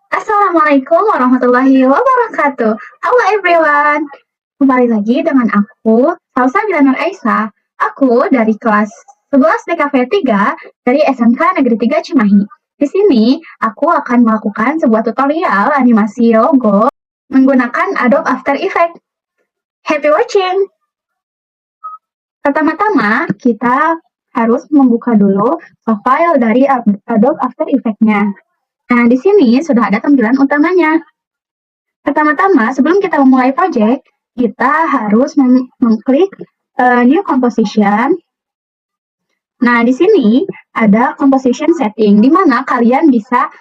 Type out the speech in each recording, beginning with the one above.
Assalamualaikum warahmatullahi wabarakatuh. Halo everyone. Kembali lagi dengan aku, Salsa Bilanar Aisyah. Aku dari kelas 11 DKV 3 dari SMK Negeri 3 Cimahi. Di sini, aku akan melakukan sebuah tutorial animasi logo menggunakan Adobe After Effects. Happy watching! Pertama-tama, kita harus membuka dulu file dari Adobe After Effects-nya. Nah, di sini sudah ada tampilan utamanya. Pertama-tama, sebelum kita memulai project, kita harus mengklik New Composition. Nah, di sini ada Composition Setting, di mana kalian bisa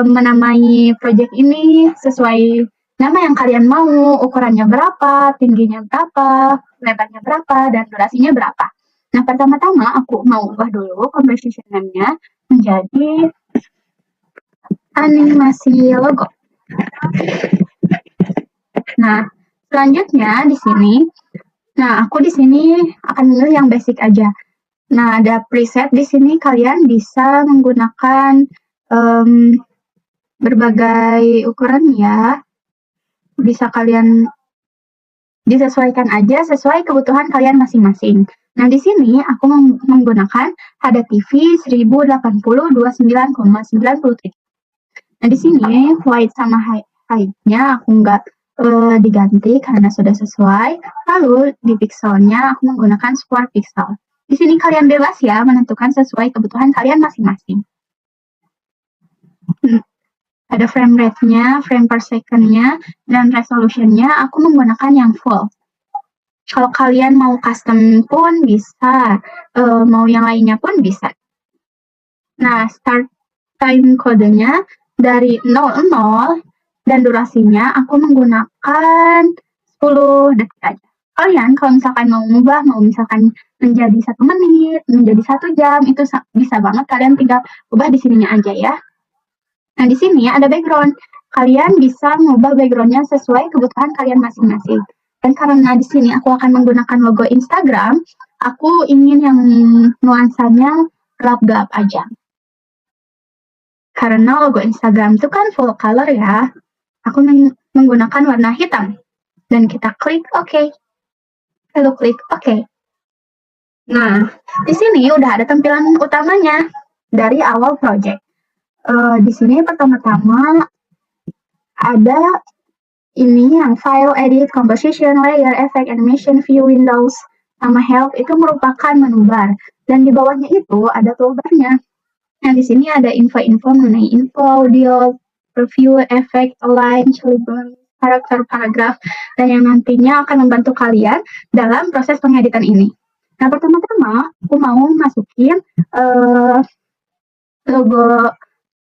menamai project ini sesuai nama yang kalian mau, ukurannya berapa, tingginya berapa, lebarnya berapa, dan durasinya berapa. Nah, pertama-tama aku mau ubah dulu composition-nya menjadi animasi logo. Nah, selanjutnya di sini, aku di sini akan memilih yang basic aja. Nah, ada preset di sini kalian bisa menggunakan berbagai ukuran ya. Bisa kalian disesuaikan aja sesuai kebutuhan kalian masing-masing. Nah, di sini aku menggunakan HDTV 1080-29,97. Nah, di sini white sama height-nya aku nggak diganti karena sudah sesuai. Lalu di pixelnya aku menggunakan square pixel. Di sini kalian bebas ya menentukan sesuai kebutuhan kalian masing-masing. Ada frame rate-nya, frame per second-nya, dan resolution-nya aku menggunakan yang full. Kalau kalian mau custom pun bisa, mau yang lainnya pun bisa. Nah, start time kodenya dari 00 dan durasinya aku menggunakan 10 detik aja. Kalian kalau misalkan mau mengubah, mau misalkan menjadi 1 menit, menjadi 1 jam, itu bisa banget kalian tinggal ubah di sininya aja ya. Nah, di sini ada background. Kalian bisa mengubah background-nya sesuai kebutuhan kalian masing-masing. Dan karena di sini aku akan menggunakan logo Instagram, aku ingin yang nuansanya gelap-gelap aja. Karena logo Instagram itu kan full color ya, aku menggunakan warna hitam. Dan kita klik OK. Lalu klik OK. Nah, di sini udah ada tampilan utamanya dari awal project. Di sini pertama-tama ada ini yang file, edit, composition, layer, effect, animation, view, windows, sama help itu merupakan menu bar. Dan di bawahnya itu ada toolbar-nya. Nah, di sini ada info-info mengenai info, audio, review, effect, align, label, karakter, paragraf, dan yang nantinya akan membantu kalian dalam proses pengeditan ini. Nah, pertama-tama aku mau masukin logo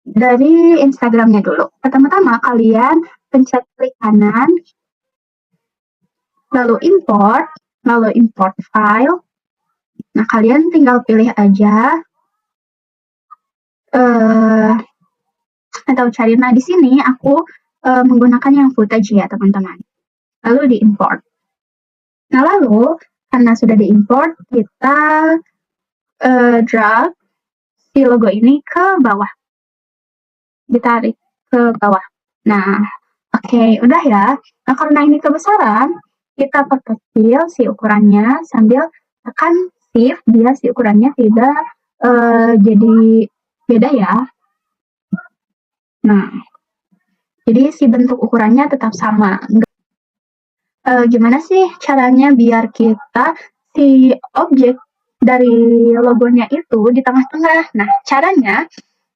dari Instagramnya dulu. Pertama-tama kalian pencet klik kanan, lalu import file. Nah, kalian tinggal pilih aja atau cari. Nah, di sini aku menggunakan yang footage ya, teman-teman. Lalu diimport. Nah, lalu karena sudah diimport, kita drag si logo ini ke bawah. Ditarik ke bawah. Nah, oke, udah ya. Nah, karena ini kebesaran, kita perkecil si ukurannya sambil tekan shift biar si ukurannya tidak jadi beda ya. Nah, jadi si bentuk ukurannya tetap sama. Gimana sih caranya biar kita si objek dari logonya itu di tengah-tengah? Nah, caranya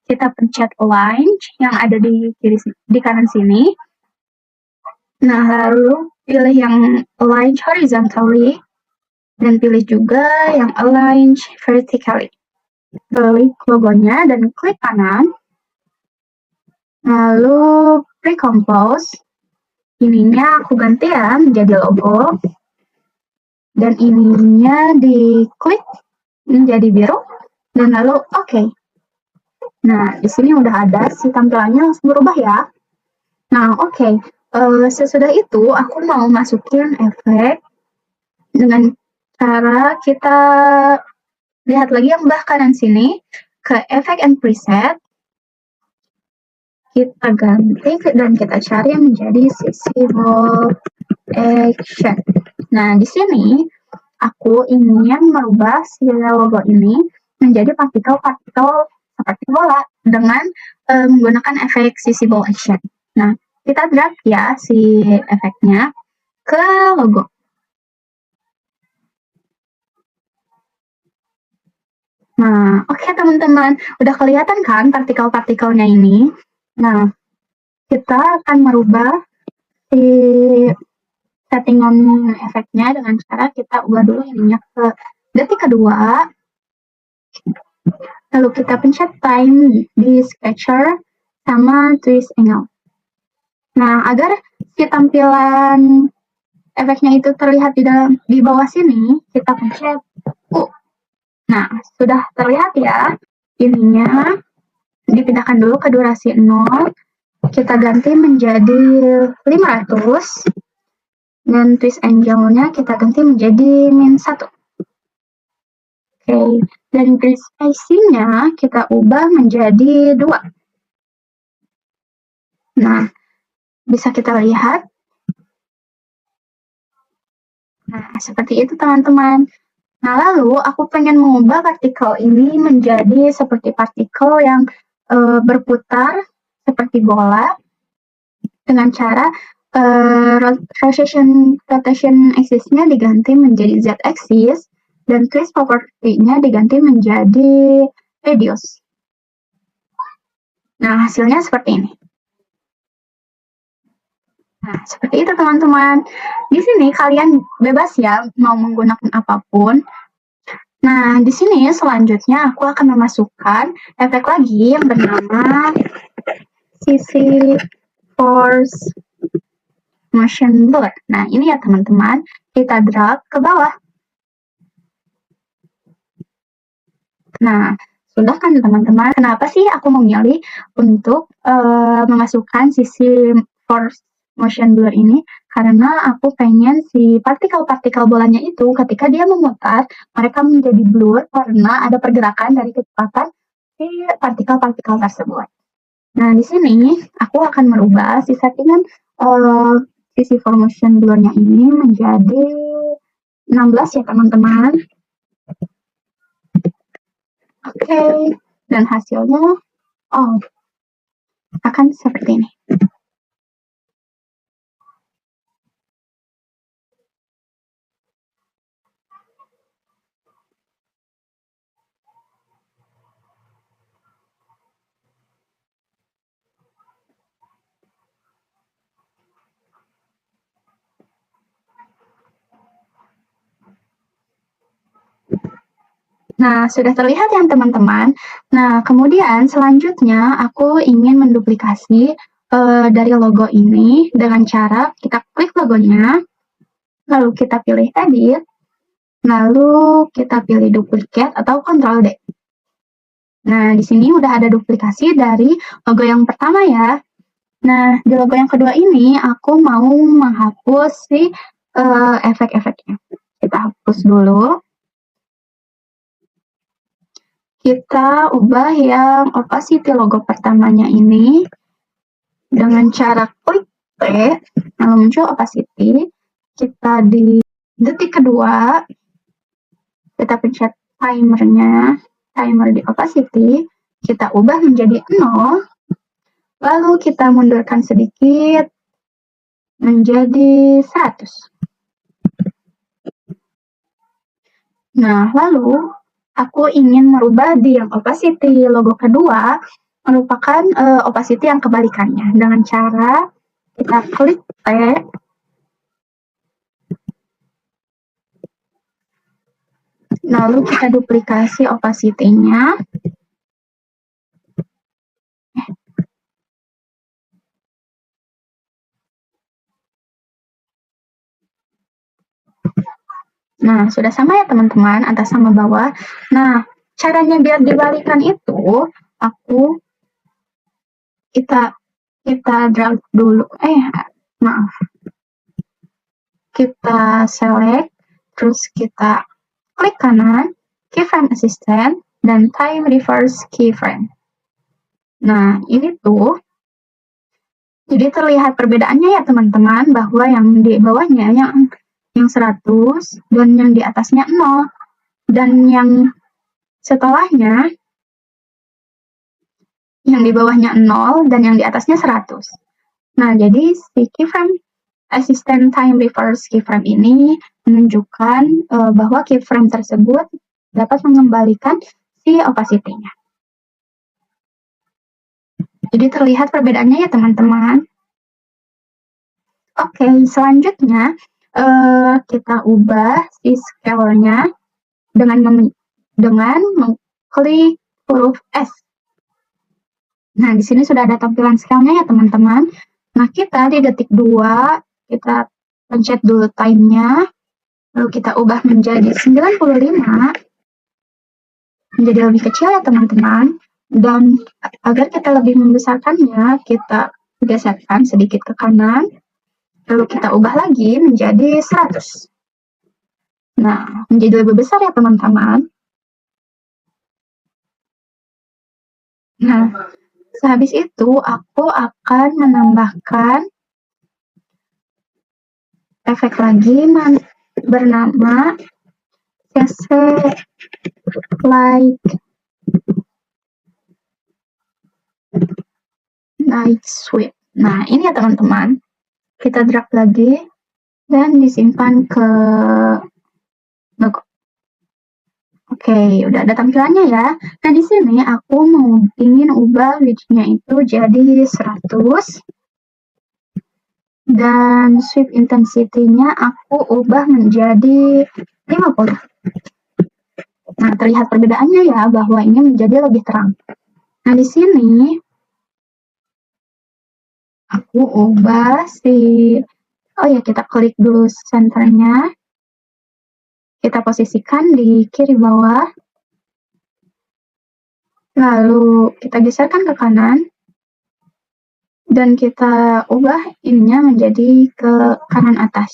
kita pencet align yang ada di kanan sini. Nah, lalu pilih yang align horizontally dan pilih juga yang align vertically. Klik logonya dan klik kanan. Lalu pre-compose. Ininya aku ganti ya menjadi logo. Dan ininya diklik menjadi biru. Dan lalu oke. Nah, di sini udah ada si tampilannya langsung berubah ya. Nah, oke. Sesudah itu aku mau masukin efek dengan cara kita lihat lagi yang belah kanan sini ke Effect and Preset. kita ganti dan kita cari menjadi visible action. Nah, di sini aku ingin merubah si logo ini menjadi partikel-partikel seperti bola dengan menggunakan efek visible action. Nah, kita drag ya si efeknya ke logo. Nah, oke teman-teman, udah kelihatan kan partikel-partikelnya ini? Nah, kita akan merubah si settingan efeknya dengan cara kita ubah dulu ininya ke detik kedua, lalu kita pencet time di sketcher sama twist angle. Nah, agar si tampilan efeknya itu terlihat di bawah sini, kita pencet U. Nah, sudah terlihat ya, ininya dipindahkan dulu ke durasi 0, kita ganti menjadi 500, dan twist angle-nya kita ganti menjadi -1. Oke, dan grid spacing-nya kita ubah menjadi 2. Nah, bisa kita lihat. Nah, seperti itu teman-teman. Nah, lalu aku pengen mengubah partikel ini menjadi seperti partikel yang berputar seperti bola dengan cara rotation axis-nya diganti menjadi z-axis dan twist property-nya diganti menjadi radius. Nah, hasilnya seperti ini. Nah, seperti itu teman-teman. Di sini kalian bebas ya mau menggunakan apapun. Nah, di sini selanjutnya aku akan memasukkan efek lagi yang bernama CC Force Motion Blur. Nah, ini ya teman-teman, kita drag ke bawah. Nah, sudah kan teman-teman, kenapa sih aku memilih untuk memasukkan CC Force Motion Blur ini? Karena aku pengen si partikel-partikel bolanya itu ketika dia memutar, mereka menjadi blur karena ada pergerakan dari kecepatan si partikel-partikel tersebut. Nah, di sini aku akan merubah si settingan CC Force Motion Blur-nya ini menjadi 16 ya teman-teman. Oke, dan hasilnya akan seperti ini. Nah, sudah terlihat ya teman-teman. Nah, kemudian selanjutnya aku ingin menduplikasi dari logo ini dengan cara kita klik logonya, lalu kita pilih edit, lalu kita pilih duplicate atau Ctrl D. Nah, di sini udah ada duplikasi dari logo yang pertama ya. Nah, di logo yang kedua ini aku mau menghapus si efek-efeknya. Kita hapus dulu. Kita ubah yang opacity logo pertamanya ini dengan cara klik T, lalu muncul opacity. Kita di detik kedua, kita pencet timernya, timer di opacity, kita ubah menjadi 0, lalu kita mundurkan sedikit menjadi 100. Nah, lalu aku ingin merubah di yang opacity logo kedua merupakan opacity yang kebalikannya dengan cara kita klik T, lalu kita duplikasi opacity-nya. Nah, sudah sama ya teman-teman, atas sama bawah. Nah, caranya biar dibalikan itu, kita drag dulu. Maaf. Kita select, terus kita klik kanan, keyframe assistant, dan time reverse keyframe. Nah, ini tuh Jadi terlihat perbedaannya ya teman-teman, bahwa yang di bawahnya yang 100 dan yang di atasnya 0, dan yang setelahnya yang di bawahnya 0 dan yang di atasnya 100. Nah, jadi si keyframe assistant time reverse keyframe ini menunjukkan bahwa keyframe tersebut dapat mengembalikan si opacity-nya. Jadi terlihat perbedaannya ya teman-teman. Oke, selanjutnya kita ubah si scale-nya dengan mengklik huruf S. Nah, di sini sudah ada tampilan scale-nya ya teman-teman. Nah, kita di detik 2, kita pencet dulu time-nya, lalu kita ubah menjadi 95, menjadi lebih kecil ya teman-teman. Dan agar kita lebih membesarkannya, kita geserkan sedikit ke kanan, lalu kita ubah lagi menjadi 100. Nah, menjadi lebih besar ya teman-teman. Nah, sehabis itu aku akan menambahkan efek lagi bernama CC Light Sweep. Nah, ini ya teman-teman. Kita drag lagi dan disimpan ke logo. Oke, udah ada tampilannya ya. Nah, di sini aku ingin ubah width-nya itu jadi 100. Dan sweep intensity-nya aku ubah menjadi 50. Nah, terlihat perbedaannya ya, bahwa ini menjadi lebih terang. Nah, di sini aku ubah kita klik dulu senternya. Kita posisikan di kiri bawah. Lalu kita geserkan ke kanan. Dan kita ubah ininya menjadi ke kanan atas.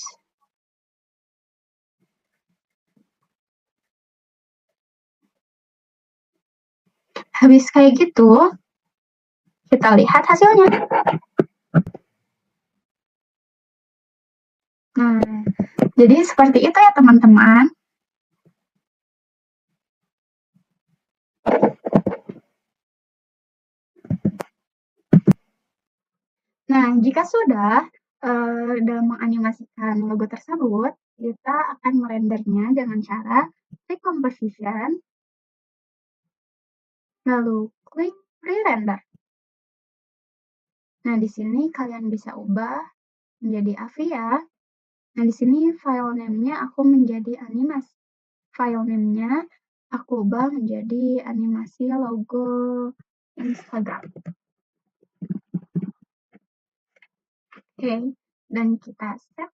Habis kayak gitu, kita lihat hasilnya. Nah, jadi seperti itu ya teman-teman. Nah, jika sudah dalam menganimasikan logo tersebut, kita akan merendernya dengan cara klik composition, lalu klik pre-render. Nah, di sini kalian bisa ubah menjadi AVI ya. Nah, di sini file name-nya aku menjadi animasi. File name-nya aku ubah menjadi animasi logo Instagram. Oke, dan kita save.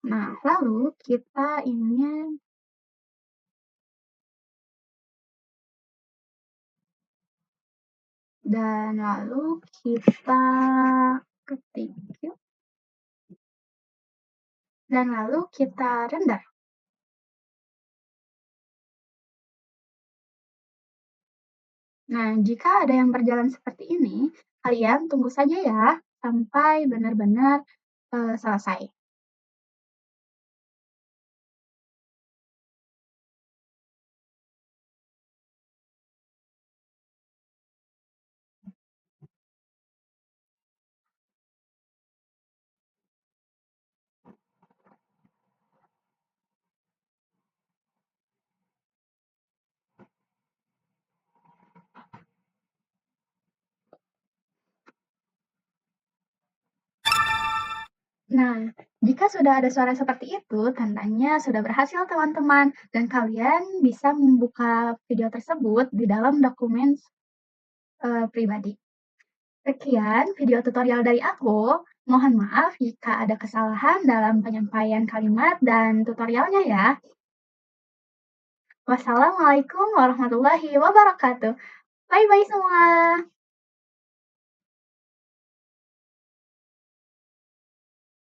Nah, lalu kita ingin dan lalu kita ketik dan lalu kita render. Nah, jika ada yang berjalan seperti ini, kalian tunggu saja ya sampai benar-benar selesai. Nah, jika sudah ada suara seperti itu, tandanya sudah berhasil teman-teman, dan kalian bisa membuka video tersebut di dalam dokumen pribadi. Sekian video tutorial dari aku. Mohon maaf jika ada kesalahan dalam penyampaian kalimat dan tutorialnya ya. Wassalamualaikum warahmatullahi wabarakatuh. Bye-bye semua.